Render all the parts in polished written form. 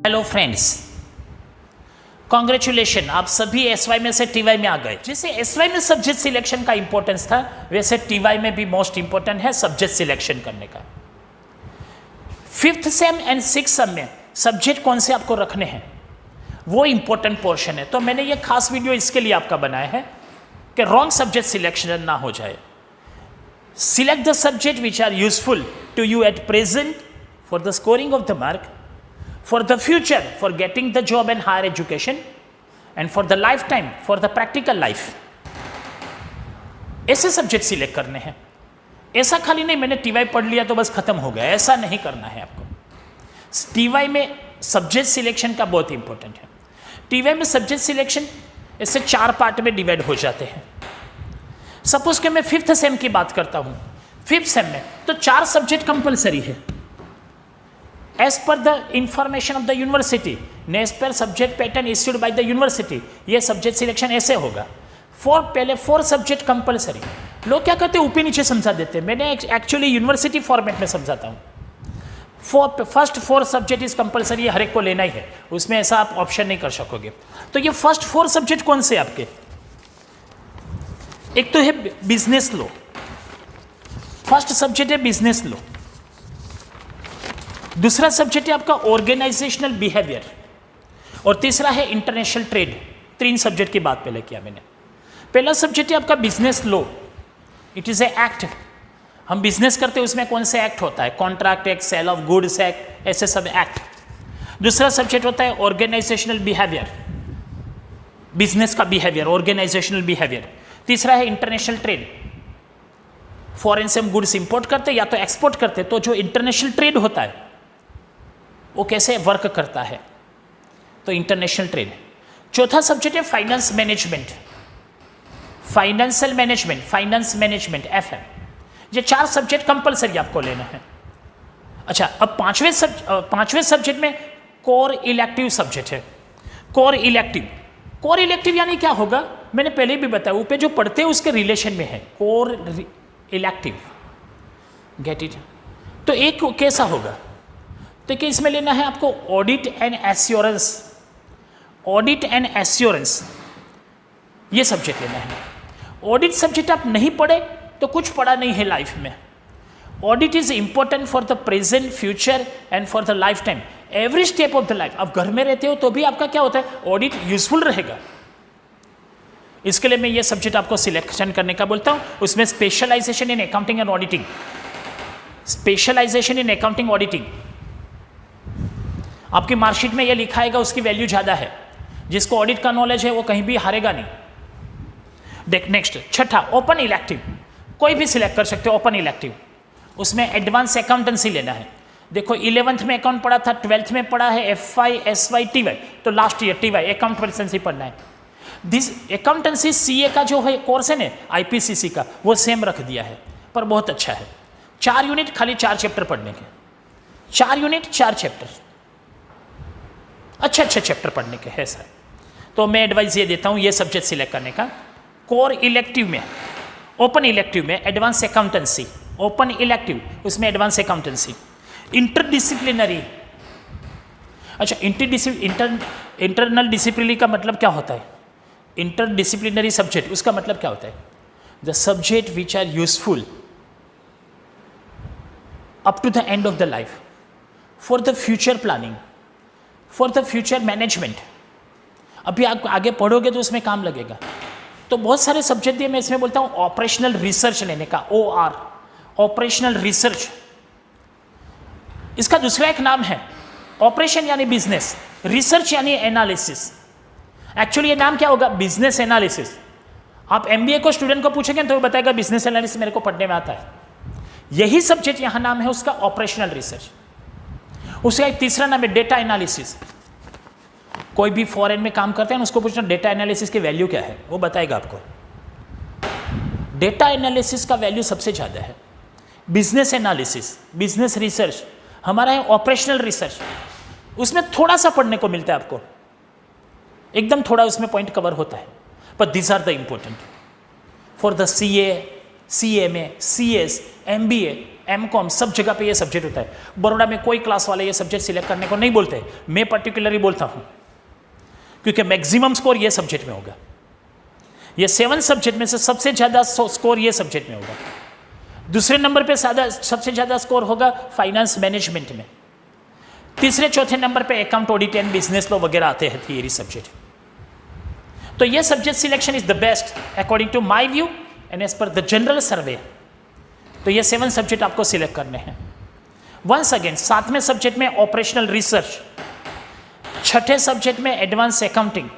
Hello friends, congratulation, आप सभी SY में से टीवाई में आ गए। जैसे एसवाई में सब्जेक्ट सिलेक्शन का इंपॉर्टेंस था, वैसे टीवाई में भी मोस्ट इंपॉर्टेंट है सब्जेक्ट सिलेक्शन करने का। 5th same and 6th same में सब्जेक्ट कौन से आपको रखने हैं वो इंपॉर्टेंट पोर्शन है। तो मैंने ये खास वीडियो इसके लिए आपका बनाया है कि रॉन्ग सब्जेक्ट सिलेक्शन ना हो जाए। Select the subject which are useful to you at present for the scoring of the mark, for the future, for getting the job and higher education, and for the lifetime, for the practical life। ऐसे subject select करने हैं। ऐसा खाली नहीं मैंने TY पढ़ लिया तो बस खत्म हो गया, ऐसा नहीं करना है आपको। टीवाई में सब्जेक्ट सिलेक्शन का बहुत इंपॉर्टेंट है। टीवाई में सब्जेक्ट सिलेक्शन ऐसे 4 पार्ट में डिवाइड हो जाते हैं। सपोज कि मैं 5th सेम की बात करता हूँ, 5th सेम में तो 4 सब्जेक्ट कंपलसरी है as per the information of the university, as per subject pattern issued by the university। ये सब्जेक्ट सिलेक्शन ऐसे होगा। पहले 4 सब्जेक्ट कंपलसरी। लोग क्या करते हैं, ऊपर नीचे समझा देते हैं, मैंने एक्चुअली यूनिवर्सिटी फॉर्मेट में समझाता हूँ। फर्स्ट 4 सब्जेक्ट इज कंपलसरी, हर एक को लेना ही है, उसमें ऐसा आप ऑप्शन नहीं कर सकोगे। तो ये फर्स्ट 4 सब्जेक्ट कौन से आपके, एक तो है बिजनेस लॉ, फर्स्ट सब्जेक्ट है बिजनेस लॉ। दूसरा सब्जेक्ट है आपका ऑर्गेनाइजेशनल बिहेवियर, और तीसरा है इंटरनेशनल ट्रेड। 3 सब्जेक्ट की बात पहले किया मैंने। पहला सब्जेक्ट है आपका business law, it is a act. हम बिजनेस करते हैं, उसमें कौन से एक्ट होता है, contract act, sale of goods act, ऐसे सब एक्ट। दूसरा सब्जेक्ट होता है ऑर्गेनाइजेशनल बिहेवियर, बिजनेस का बिहेवियर, ऑर्गेनाइजेशनल बिहेवियर। तीसरा है इंटरनेशनल ट्रेड, फॉरेन से हम गुड्स इंपोर्ट करते या तो एक्सपोर्ट करते, तो जो इंटरनेशनल ट्रेड होता है वो कैसे वर्क करता है, तो इंटरनेशनल ट्रेड। चौथा सब्जेक्ट है finance management, financial management, finance management FM। ये 4 सब्जेक्ट कंपलसरी आपको लेना है। अच्छा, अब पांचवें सब्जेक्ट में कोर इलेक्टिव सब्जेक्ट है। कोर इलेक्टिव यानी क्या होगा, मैंने पहले भी बताया, ऊपर जो पढ़ते हैं उसके रिलेशन में है कोर इलेक्टिव, गेट इट। तो एक कैसा होगा, तो कि इसमें लेना है आपको audit and assurance, audit and assurance, ये सब्जेक्ट लेना है। ऑडिट सब्जेक्ट आप नहीं पढ़े तो कुछ पढ़ा नहीं है लाइफ में। Audit is important for the present, future and for the life time, every step of the life. आप घर में रहते हो तो भी आपका क्या होता है, ऑडिट यूजफुल रहेगा। इसके लिए मैं ये सब्जेक्ट आपको सिलेक्शन करने का बोलता हूँ। उसमें specialisation in accounting and auditing, specialisation in accounting auditing. आपकी मार्कशीट में ये लिखा आएगा, उसकी वैल्यू ज़्यादा है। जिसको ऑडिट का नॉलेज है वो कहीं भी हारेगा नहीं। नेक्स्ट, छठा ओपन इलेक्टिव, कोई भी सिलेक्ट कर सकते हो ओपन इलेक्टिव। उसमें एडवांस अकाउंटेंसी लेना है। देखो 11th में अकाउंट पढ़ा था, 12th में पढ़ा है FI SY TY, तो लास्ट ईयर TY अकाउंटेंसी पढ़ना है। दिस अकाउंटेंसी CA का जो है कोर्स है ना IPCC का, वो सेम रख दिया है, पर बहुत अच्छा है। 4 यूनिट, खाली 4 चैप्टर पढ़ने के, 4 यूनिट 4 चैप्टर, अच्छे चैप्टर पढ़ने के है सर। तो मैं एडवाइस ये देता हूँ ये सब्जेक्ट सिलेक्ट करने का। कोर इलेक्टिव में, ओपन इलेक्टिव में एडवांस अकाउंटेंसी, ओपन इलेक्टिव उसमें एडवांस अकाउंटेंसी। इंटरडिसिप्लिनरी, अच्छा इंटरनल डिसिप्लिनरी का मतलब क्या होता है, इंटरडिसिप्लिनरी सब्जेक्ट उसका मतलब क्या होता है, the subject which are useful up to the end of the life, for the future planning, for the future management. अभी आप आगे पढ़ोगे तो उसमें काम लगेगा। तो बहुत सारे सब्जेक्ट दिए, मैं इसमें बोलता हूँ ऑपरेशनल रिसर्च लेने का, OR, ऑपरेशनल रिसर्च। इसका दूसरा एक नाम है ऑपरेशन यानी बिजनेस, रिसर्च यानी एनालिसिस। एक्चुअली ये नाम क्या होगा, बिजनेस एनालिसिस। आप MBA को स्टूडेंट को पूछेंगे तो वो बताएगा बिजनेस एनालिसिस मेरे को पढ़ने में आता है। यही सब्जेक्ट यहाँ नाम है उसका ऑपरेशनल रिसर्च। उसका एक तीसरा नाम है डेटा एनालिसिस। कोई भी फॉरेन में काम करते हैं उसको पूछना डेटा एनालिसिस की वैल्यू क्या है, वो बताएगा आपको। डेटा एनालिसिस का वैल्यू सबसे ज़्यादा है। बिजनेस एनालिसिस, बिजनेस रिसर्च हमारा है ऑपरेशनल रिसर्च, उसमें थोड़ा सा पढ़ने को मिलता है आपको, एकदम थोड़ा उसमें पॉइंट कवर होता है, पर this are the important for the CA, CMA, CS, MBA, MCOM, सब जगह पे ये सब्जेक्ट होता है। बड़ौदा में कोई क्लास वाले ये सब्जेक्ट सिलेक्ट करने को नहीं बोलते, मैं पर्टिकुलरली बोलता हूँ, क्योंकि मैक्सिमम स्कोर ये सब्जेक्ट में होगा। ये 7 सब्जेक्ट में से सबसे ज़्यादा स्कोर ये सब्जेक्ट में होगा। दूसरे नंबर पे सबसे ज़्यादा स्कोर होगा फाइनेंस मैनेजमेंट में। तीसरे चौथे नंबर पे account, audit and business law वगैरह आते हैं थियरी सब्जेक्ट। तो ये subject selection is the best according to my view and as per the general survey. तो ये 7 सब्जेक्ट आपको सिलेक्ट करने हैं। वंस अगेन 7वें सब्जेक्ट में ऑपरेशनल रिसर्च, 6ठे सब्जेक्ट में एडवांस अकाउंटिंग,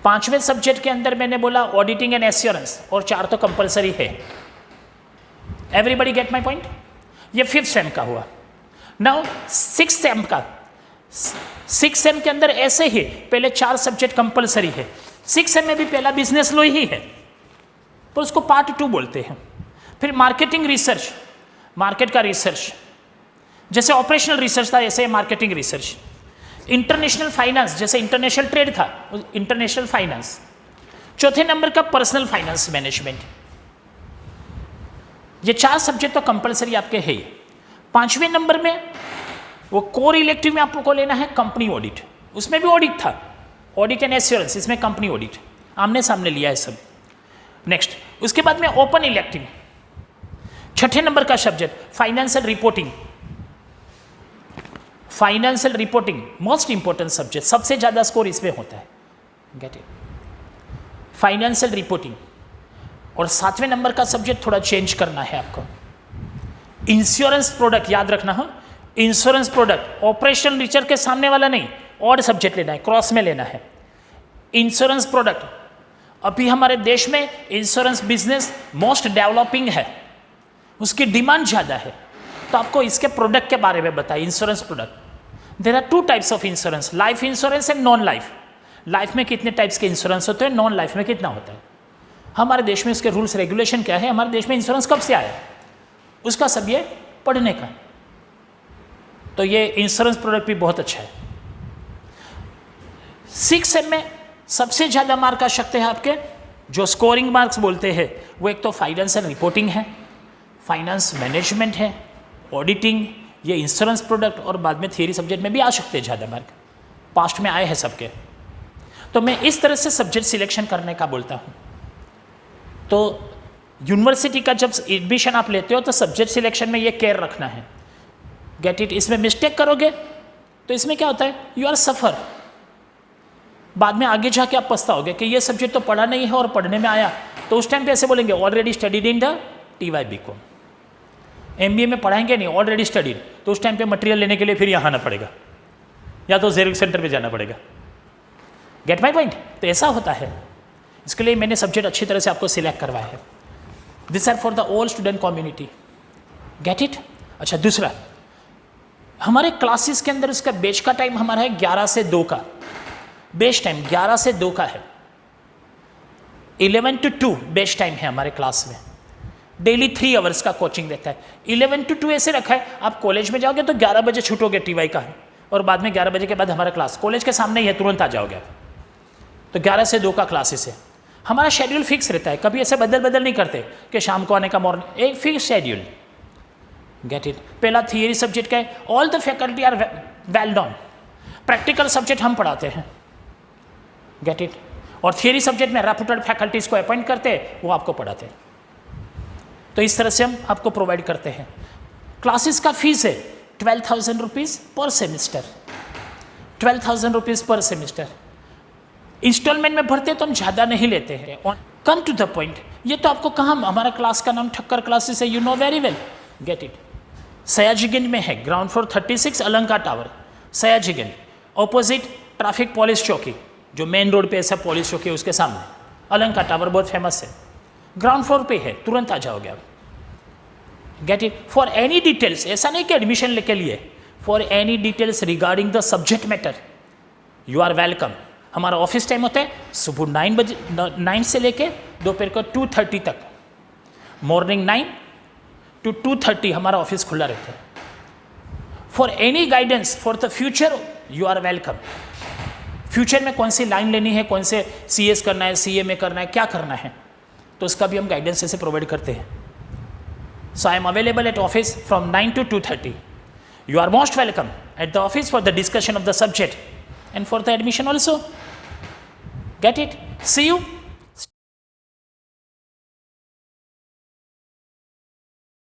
5वें सब्जेक्ट के अंदर मैंने बोला ऑडिटिंग एंड एश्योरेंस, और 4 तो कंपलसरी है। Everybody get my point? ये 5th सेम का हुआ। नाउ 6th सेम का, 6th सेम के अंदर ऐसे ही पहले 4 सब्जेक्ट कंपलसरी है। 6th सेम में भी पहला बिजनेस लॉ ही है, तो उसको पार्ट 2 बोलते हैं। फिर मार्केटिंग रिसर्च, मार्केट का रिसर्च, जैसे ऑपरेशनल रिसर्च था ऐसे मार्केटिंग रिसर्च। इंटरनेशनल फाइनेंस, जैसे इंटरनेशनल ट्रेड था, इंटरनेशनल फाइनेंस। चौथे नंबर का पर्सनल फाइनेंस मैनेजमेंट। ये 4 सब्जेक्ट तो कंपलसरी आपके है ही। 5वें नंबर में वो कोर इलेक्टिव में आपको लेना है कंपनी ऑडिट, उसमें भी ऑडिट था, ऑडिट एंड एश्योरेंस, इसमें कंपनी ऑडिट आमने सामने लिया है सब। नेक्स्ट, उसके बाद में ओपन इलेक्टिव, 6ठे नंबर का subject financial reporting. Financial reporting most important subject, सबसे ज्यादा स्कोर इसमें होता है। Get it? Financial reporting. और 7वें नंबर का सब्जेक्ट थोड़ा चेंज करना है आपको, इंश्योरेंस प्रोडक्ट। याद रखना हो, इंश्योरेंस प्रोडक्ट, ऑपरेशनल रिसर्च के सामने वाला नहीं, और सब्जेक्ट लेना है, क्रॉस में लेना है। इंश्योरेंस प्रोडक्ट, अभी हमारे देश में इंश्योरेंस बिजनेस मोस्ट डेवलपिंग है, उसकी डिमांड ज़्यादा है, तो आपको इसके प्रोडक्ट के बारे में बताइए। Insurance product, there are 2 types of insurance, life insurance and non life. Life में कितने टाइप्स के इंश्योरेंस होते हैं, नॉन लाइफ में कितना होता है, हमारे देश में इसके रूल्स रेगुलेशन क्या है, हमारे देश में इंश्योरेंस कब से आया, उसका सब ये पढ़ने का। तो ये इंश्योरेंस प्रोडक्ट भी बहुत अच्छा है। 6th सेम में सबसे ज़्यादा मार्क आ सकते हैं आपके, जो स्कोरिंग मार्क्स बोलते हैं, वो एक तो फाइनेंस एंड रिपोर्टिंग है, फाइनेंस मैनेजमेंट है, ऑडिटिंग, ये इंश्योरेंस प्रोडक्ट, और बाद में थियरी सब्जेक्ट में भी आ सकते हैं ज़्यादा मार्क, पास्ट में आए हैं सबके। तो मैं इस तरह से सब्जेक्ट सिलेक्शन करने का बोलता हूँ। तो यूनिवर्सिटी का जब एडमिशन आप लेते हो तो सब्जेक्ट सिलेक्शन में ये केयर रखना है। Get it? इसमें मिस्टेक करोगे तो इसमें क्या होता है, यू आर सफ़र। बाद में आगे जाके आप पछताओगे कि ये सब्जेक्ट तो पढ़ा नहीं है और पढ़ने में आया, तो उस टाइम पे ऐसे बोलेंगे already studied in the TY BCom। MBA में पढ़ाएंगे नहीं, ऑलरेडी स्टडीड, तो उस टाइम पे मटेरियल लेने के लिए फिर यहाँ आना पड़ेगा, या तो जेरोक्स सेंटर पे जाना पड़ेगा। Get my point? तो ऐसा होता है, इसके लिए मैंने सब्जेक्ट अच्छी तरह से आपको सिलेक्ट करवाया है। This are for the all student community. Get it? अच्छा, दूसरा, हमारे क्लासेस के अंदर इसका बैच का टाइम हमारा है 11 से 2 का, बैच टाइम 11 से 2 का है। 11 to 2 बैच टाइम है हमारे क्लास में, डेली 3 आवर्स का कोचिंग रहता है। 11 to 2 ऐसे रखा है, आप कॉलेज में जाओगे तो 11 बजे छूटोगे TY का है, और बाद में 11 बजे के बाद हमारा क्लास कॉलेज के सामने ही है, तुरंत आ जाओगे आप। तो 11 से 2 का क्लासेस है। हमारा शेड्यूल फिक्स रहता है, कभी ऐसे बदल बदल नहीं करते कि शाम को आने का, मॉर्निंग, एक फिक्स शेड्यूल। Get it? पहला थियरी सब्जेक्ट का है, all the faculty are well done. Practical subject हम पढ़ाते हैं। Get it? और थियरी सब्जेक्ट में रेप्यूटेड फैकल्टीज को अपॉइंट करते हैं, वो आपको पढ़ाते हैं। तो इस तरह से हम आपको प्रोवाइड करते हैं। क्लासेस का फीस है 12,000 रुपीज़ पर सेमिस्टर, 12,000 रुपीज़ पर सेमिस्टर। इंस्टॉलमेंट में भरते तो हम ज़्यादा नहीं लेते हैं। कम टू द पॉइंट, ये तो आपको कहाँ, हमारा क्लास का नाम ठक्कर क्लासेस है, you know very well. Get it? Sayajiganj में है, ground floor 36, Alanka tower, Sayajiganj, opposite traffic police चौकी, जो मेन रोड पे ऐसा पुलिस चौकी है उसके सामने, अलंका टावर बहुत फेमस है, ग्राउंड फ्लोर पे है, तुरंत आ जाओगे आप। Get it? For any details, ऐसा नहीं कि एडमिशन के लिए, for any details regarding the subject matter, you are welcome. हमारा ऑफिस टाइम होता है सुबह 9 से लेके दोपहर को 2:30 तक, मॉर्निंग 9 to 2:30 हमारा ऑफिस खुला रहता है। For any guidance for the future, you are welcome. Future में कौन सी लाइन लेनी है, कौन से CS करना है, CMA करना है, क्या करना है, तो उसका भी हम गाइडेंस ऐसे प्रोवाइड करते हैं. So I am available at office from 9 to 2:30. You are most welcome at the office for the discussion of the subject and for the admission also. Get it? See you.